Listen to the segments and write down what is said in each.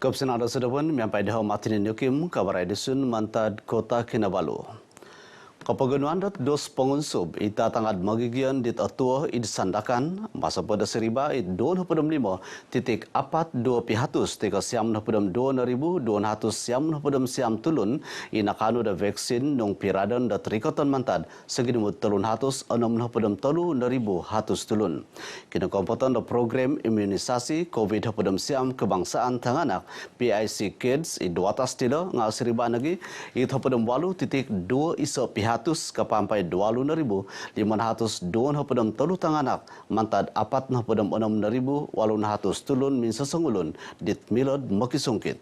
Kapsenada Sedawan menyampaikan dah Martin Yukim kabar edisun mantad kota Kinabalu. Kepegunuan dos pengunsub ita tangad magigian dit atua id sandakan masa pada seriba id 25.42 pihatus teka siam na pedam 2,200 siam na pedam siam tulun ina kanu da vaksin nung piradan da trikoton mantad segidimut telun hatus 6 na pedam telu neribu hatus tulun. Kina kompotan da program imunisasi COVID na pedam siam kebangsaan tanganak PIC Kids id 2 tila ngal seriba nagi id pedam 8.2 iso pihatus kapampai 20,502 telu tanganak mantad 46,600 tulun min sesungulun dit milod makisungkit.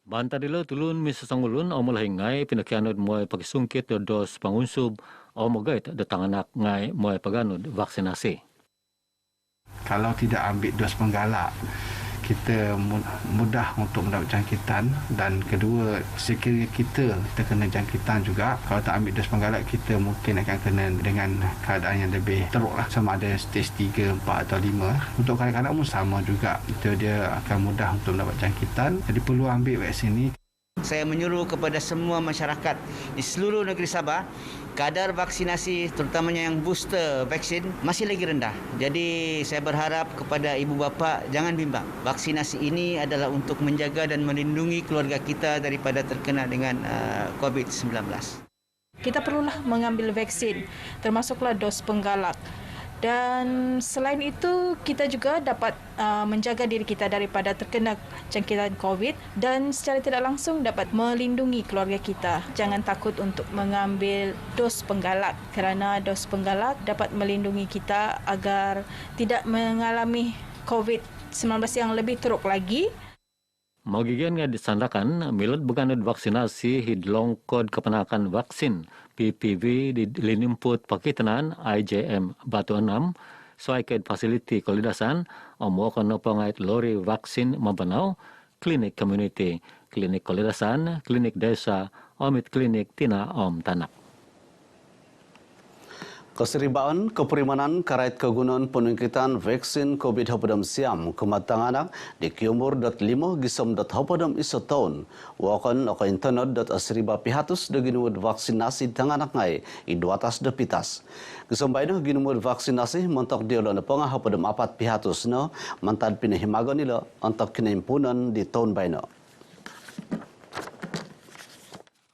Bantadilo tulun min sesungulun omol hingai pinakianod moy pakisungkit dos pangunsub o mogait datanganak ngai moy paganod vaksinasi. Kalau tidak ambil dos penggalak, kita mudah untuk mendapat jangkitan, dan kedua sekiranya kita terkena jangkitan juga, kalau tak ambil dos penggalak kita mungkin akan kena dengan keadaan yang lebih teruk lah, sama ada stage 3, 4 atau 5. Untuk kanak-kanak pun sama juga, dia akan mudah untuk mendapat jangkitan, jadi perlu ambil vaksin ini. Saya menyuruh kepada semua masyarakat di seluruh negeri Sabah, kadar vaksinasi terutamanya yang booster vaksin masih lagi rendah. Jadi saya berharap kepada ibu bapa jangan bimbang. Vaksinasi ini adalah untuk menjaga dan melindungi keluarga kita daripada terkena dengan COVID-19. Kita perlulah mengambil vaksin, termasuklah dos penggalak. Dan selain itu, kita juga dapat menjaga diri kita daripada terkena jangkitan COVID dan secara tidak langsung dapat melindungi keluarga kita. Jangan takut untuk mengambil dos penggalak kerana dos penggalak dapat melindungi kita agar tidak mengalami COVID-19 yang lebih teruk lagi. Magigian nga disandakan milad beganod vaksinasi hidlong kod kepenakan vaksin PPV di linimput pakitanan IJM Batu 6 soaiked facility kolidasan omo kono pangait lori vaksin mabanau klinik community klinik kolidasan klinik desa omit klinik tina om tanak. Keseribaan keperimanan karait kegunaan penungkitan vaksin COVID-19 siam kematanganak di kiumur.5 gisam.hapadam iso tahun. Wakan oka internet.asriba pihatus de ginumud vaksinasi tanganak ngai i 2 depitas. Gisambay na ginumud vaksinasi mentok diolo na pangah hapadam 4 pihatus na mantad pinahimagan nila antak kinimpunan di tahun bayna.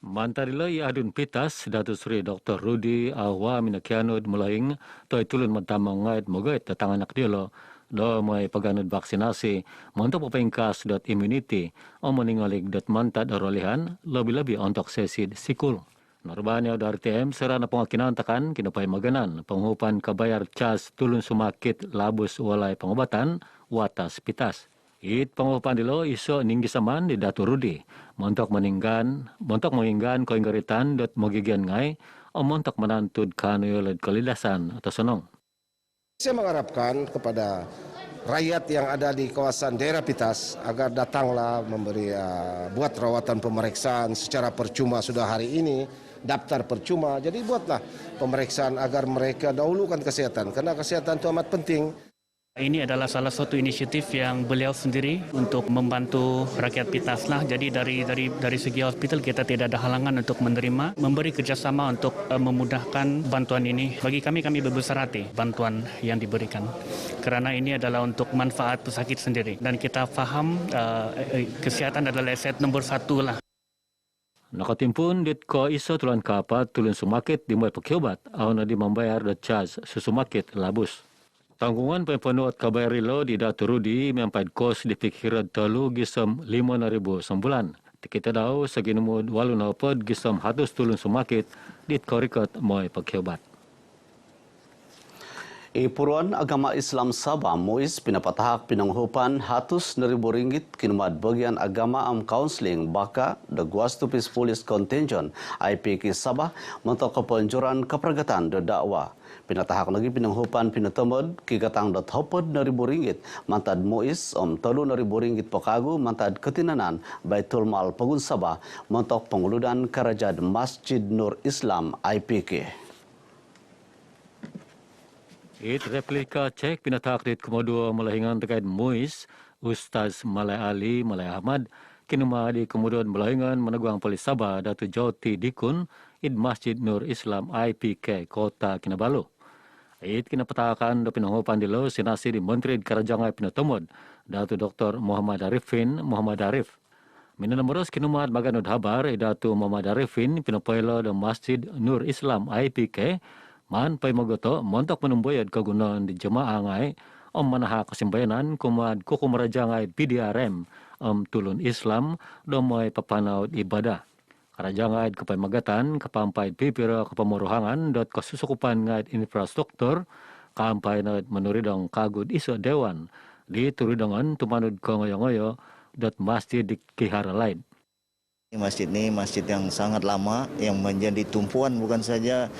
Mantarilo i adun pitas Datuk Seri Dr. Rudy Ahwa minakianod mulaing toy tulun matamang ngait mogait tatanganak diolo do may paganod vaksinasi montok papengkas.immunity o maningolig.mantad arolihan labi-labi ontok sesid sikul. Norbanyo do RTM sera na pangakinantakan kinapay maganan panghupan kabayar cas tulun sumakit labus walay pangobatan watas pitas. It pangupan dilo iso ninggisaman di Datu Rudi. Montok menginggan ko inggaritan dot magigian ngai o montok menantud kanu yolad kalidasan atau sonong. Saya mengharapkan kepada rakyat yang ada di kawasan daerah Pitas agar datanglah memberi buat rawatan pemeriksaan secara percuma sudah hari ini, daftar percuma. Jadi buatlah pemeriksaan agar mereka dahulukan kesehatan karena kesehatan itu amat penting. Ini adalah salah satu inisiatif yang beliau sendiri untuk membantu rakyat Pitas lah. Jadi dari segi hospital kita tidak ada halangan untuk menerima, memberi kerjasama untuk memudahkan bantuan ini. Bagi kami berbesar hati bantuan yang diberikan. Kerana ini adalah untuk manfaat pesakit sendiri. Dan kita faham kesihatan adalah aset nombor 1 lah. Nakatimpun dit ko iso tulan kapat tulun sumakit di moy pagkiobat aw na di membayar da charge susumakit labus. Tanggungan pemenuat kabayarilo di Datu Rudi mempaid kos di pikiran telu gisam 5,000 sembulan. Tikita daw sa ginumud 8 gisam hatus tulun sumakit dit korikot moy pagkiobat. Ipuruan Agama Islam Sabah Muiz pinapatahak pinanghupan hatus na RM1,000 kinumad bagian agama am counseling baka the Guastupis Police Contingent IPK Sabah mentok kepanjuran kepergatan de dakwah. Pinatahak lagi pinanghupan pinatamod kigatang .hopod na RM1,000 mantad Muiz telu na RM1,000 pakagu mantad ketinanan Baitul Mal Pagun Sabah mentok penguludan Karajad Masjid Nur Islam IPK. Replika cek pinatak dit Komodo Melahingan terkait MUIS, Ustaz Malai Ali Malai Ahmad, kinuma di kemudian Melahingan meneguang Polis Sabah Datu Jauti Dikun, Masjid Nur Islam IPK Kota Kinabalu. Kina petakan do pinanghopan dilo sinasi di Menteri Kerajaan Pinatomod, Datu Dr. Muhammad Arifin Muhammad Arif. Minanamoros kinumat baganud habar Datu Muhammad Arifin pinapoilo do Masjid Nur Islam IPK, man pay magoto montok menumboyad kagunan di jemaah ngai manaha kasimbayanan kumad kukumaraja ngai PDRM tulun Islam domoy papanaw ibadah. Karajang ngai kapay magatan kapampay pipira kapamuruhangan dot kasusukupan ngai infrastruktur kampay na manuridang kagud iso dewan di turidangan tumanud ko ngoyo-ngoyo dot masjid di Kihara lain. Masjid ini masjid yang sangat lama yang menjadi tumpuan bukan saja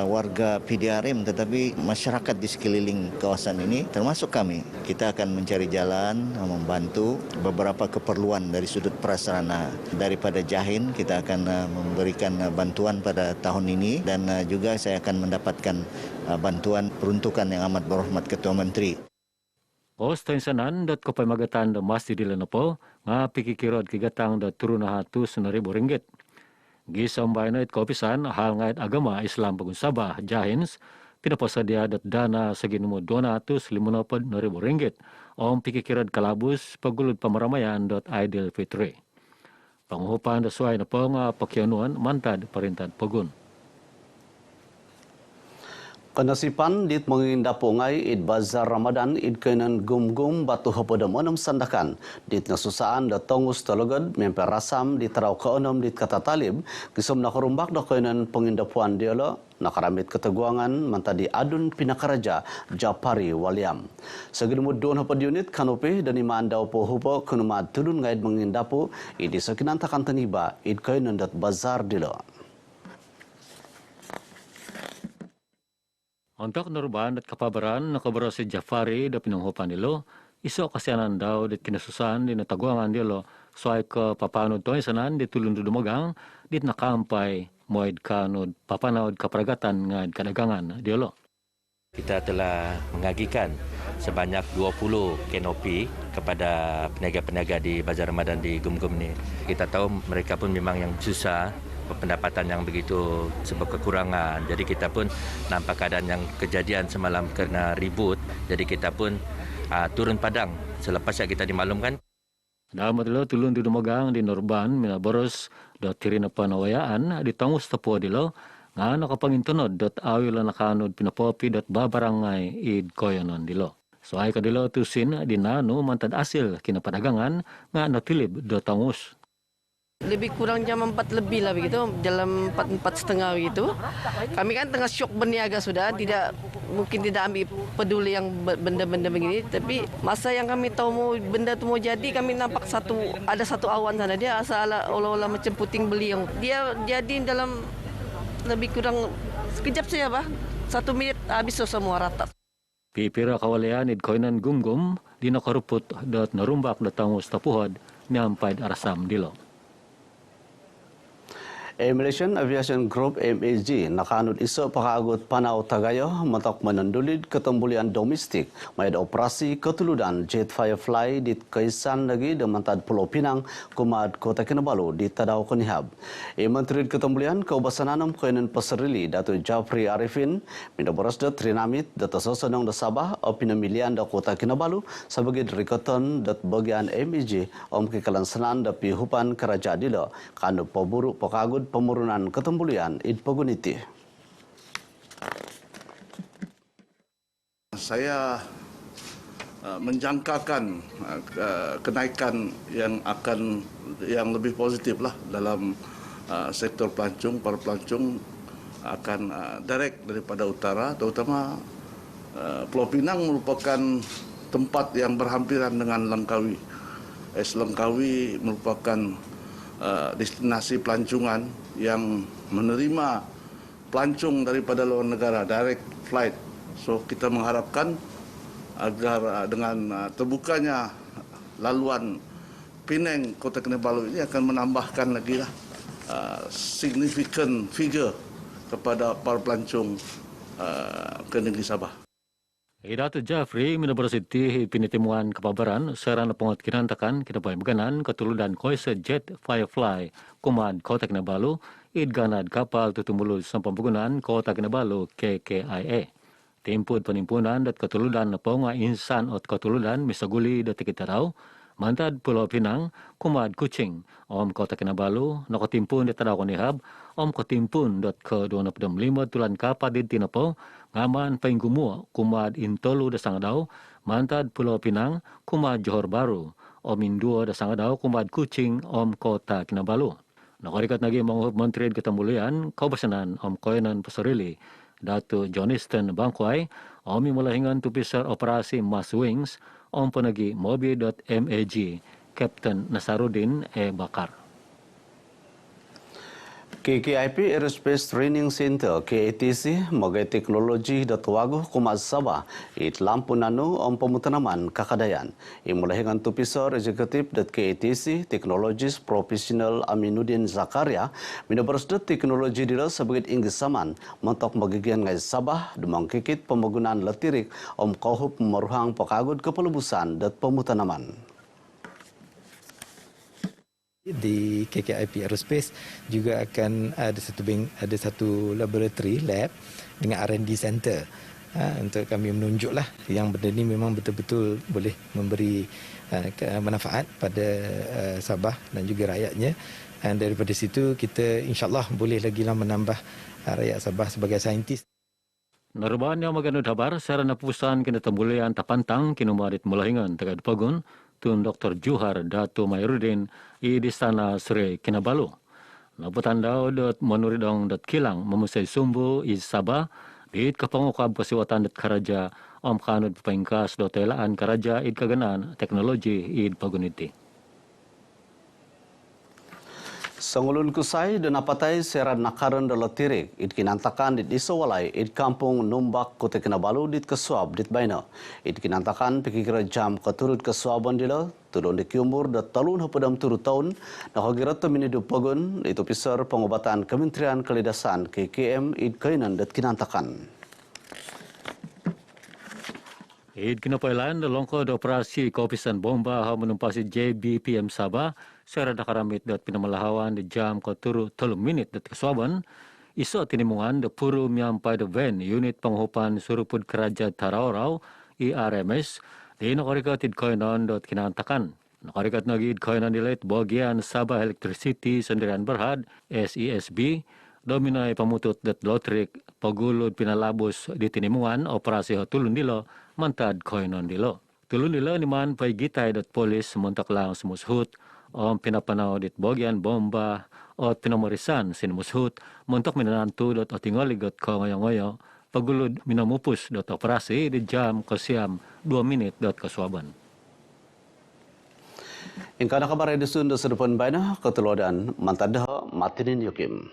warga PDRM tetapi masyarakat di sekeliling kawasan ini termasuk kami. Kita akan mencari jalan membantu beberapa keperluan dari sudut prasarana. Daripada Jahin kita akan memberikan bantuan pada tahun ini dan juga saya akan mendapatkan bantuan peruntukan yang amat berhormat Ketua Menteri. Posta insanan dot kopay magatan da masjid di Lenapo nga pikikirod kigatang da turun na hatus na ringgit. Gisambay na kopisan hal ngait agama Islam Bagun Sabah Jahins pinapasadya dat dana sa ginumo 250 na ringgit o pikikirod kalabus pagulod pamaramayan dot Aidil Fitri. Panguhupan da suay na po nga pakyanuan mantad parintad Pogun. Kanasipan dit menginda pungay id bazar Ramadan id kainan gum-gum batu hapada monam sandakan dit ngasusaan da tongus talogad memper rasam di terau keonom dit kata talib kisum na korumbak da kainan pengindapuan dialo nakaramit keteguangan mantadi adun pinakaraja Japari Waliam. Segedemut don hapad unit kanopi dan iman daw po hupo kunumad tulun ngaid mengindapu idi sakinantakan taniba id kainan dat bazar dilo. Untuk nurban at kapabaran na kabaro si Jafari da pinanghupan nilo, iso kasyanan daw dit kinasusan di nataguangan nilo suay ka papanod to isanan di tulun dumagang dit nakampay moid kanod papanod kapragatan ngad kadagangan nilo. Kita telah mengagikan sebanyak 20 kanopi kepada peniaga-peniaga di Bazar Ramadan di Gum-Gum ini. Kita tahu mereka pun memang yang susah, pendapatan yang begitu sebab kekurangan. Jadi kita pun nampak keadaan yang kejadian semalam kerana ribut. Jadi kita pun turun padang selepas yang kita dimaklumkan. Dalam dilo tulun di dumagang di Norban minaboros dot tirina panawayaan di tangus tapo dilo nga nakapangintunod dot awila nakanod pinapopi dot babarangay id koyonon dilo. So ay kadilo tusin di nano mantad asil kinapadagangan nga natilib dot tangus. Lebih kurang jam 4 lebih lah begitu, dalam 4:30 begitu. Kami kan tengah syok berniaga sudah, mungkin tidak ambil peduli yang benda-benda begini. Tapi masa yang kami tahu benda itu mau jadi, kami nampak ada satu awan sana. Dia asal olah-olah macam puting beliung. Dia jadi dalam lebih kurang sekejap saja bah, 1 minit habis semua rata. Pipira kawalayan id koinan gum-gum di nakarupot dot narumbak datangus tapuhod niampay arasam dilo. Malaysian Aviation Group MAG nakanod iso pakagut panaw tagayo matok manandulid ketembulian domestik mayad operasi ketuludan Jet Firefly dit kaisan lagi demantad Pulau Pinang kumad Kota Kinabalu di Tadau Konihab. Menteri Ketembulian Kaubasananam kainan pasarili Dato' Japri Arifin minaboras dat trinamit data sosonong da Sabah o pinamilian da Kota Kinabalu sebagai rikoton dat bagian MAG om kekalansanan da pihupan kerajaan dilo kanu paburu pakagut pemurunan ketembulian id Poguniti. Saya menjangkakan kenaikan yang lebih positif lah dalam sektor pelancong. Para pelancong akan direct daripada utara, terutama Pulau Pinang merupakan tempat yang berhampiran dengan Langkawi. Langkawi merupakan destinasi pelancongan yang menerima pelancong daripada luar negara, direct flight. So kita mengharapkan agar dengan terbukanya laluan Penang Kota Kinabalu ini akan menambahkan lagi significant figure kepada para pelancong ke negeri Sabah. Datu Jafri University pinitimuan kapabaran sarana pengot kinantakan kinapay maganan katuludan koisa jet Firefly kumad Kota Kinabalu idganad kapal tutumulod sa pampugunan Kota Kinabalu KKIA. Timpud panimpunan dat katuludan na po nga insan at katuludan misaguli dat tikitaraw mantad Pulau Pinang kumad Kuching Kota Kinabalu nakatimpun dat taraw konihab katimpun dat ke 25 tulan kapadid tinapo ngaman painggumua kumad Intolo da Sangadaw mantad Pulau Pinang kumad Johor Baru Indua da Sangadaw kumad Kuching Kota Kinabalu. Nakarikat nagi mga Menteri Ketambulian Kaubasanan Koyanan Pasarili Datu Johnston Bangkway mulahingan tupisar operasi Mass Wings panagi Mobi.mag Captain Nasaruddin Bakar. KKIP Aerospace Training Center KATC magai teknologi datuago kumas Sabah it lampu nano pemutanaman kakadayan. Imulahingan tupisar eksekutif dat KATC Teknologis Profesional Aminuddin Zakaria minabers dat teknologi dila sebagai Inggris saman mentok magigian ngai Sabah dumang kikit pembangunan letirik kauhup meruhang pakagud kepelebusan dat pemutanaman. Di KKIP Aerospace juga akan ada satu laboratory lab dengan R&D center untuk kami menunjuklah yang benda ini memang betul-betul boleh memberi manfaat pada Sabah dan juga rakyatnya. Dan daripada situ kita insyaAllah boleh lagi menambah rakyat Sabah sebagai saintis. Narubaan yang maganud habar sarana pusan kina tambulian tapantang kinumarit mulahingan tagad pagun tun Dr. Juhar Datu Mayruddin di Istana Sri Kinabalu. Nabutan daw dot manuridong dot kilang memusay sumbu i Sabah di kapangukab kasiwatan dot karaja kanud paingkas dot telaan karaja id kaganaan teknologi id paguniti. Sangulun kusai dan apatai seran nakaran dalam tirik it kinantakan dit isawalai it kampung Numbak Kota Kinabalu dit kesuab dit baina it kinantakan pikir jam keturut kesuaban dila turun di kiumur dat talun hapadam turut tahun nakagirat minidu pagun itu pisar pengobatan Kementerian Kelidasan KKM it kainan dat kinantakan. Id kinapailan longko da operasi kaupisan bomba menumpasi JBPM Sabah secara nakaramit dat pinamalahawan di jam katuru 3 minit dat kesuaban iso tinimungan da puru miampai da van unit panghupan surupud keraja Tarawarau IRMS di nakarikat id kainan dat kinantakan. Nakarikat nagi id kainan dilet bagian Sabah Electricity Sendirian Berhad SESB dominai pamutut dat lotrik pagulod pinalabos di tinimungan operasi hatulun dilo mantad koinon dilo. Tulun dilo niman pay gitay dat polis muntak lang sumushut pinapanaw dit bagian bomba o pinamorisan sinumushut muntak minanantu dot otingoligot ko ngayon pagulod minamupus dot operasi di jam kasiam 2 minit dot kaswaban. Ingkana kabar edisun da sedepan baina ketelodan mantad matinin yukim.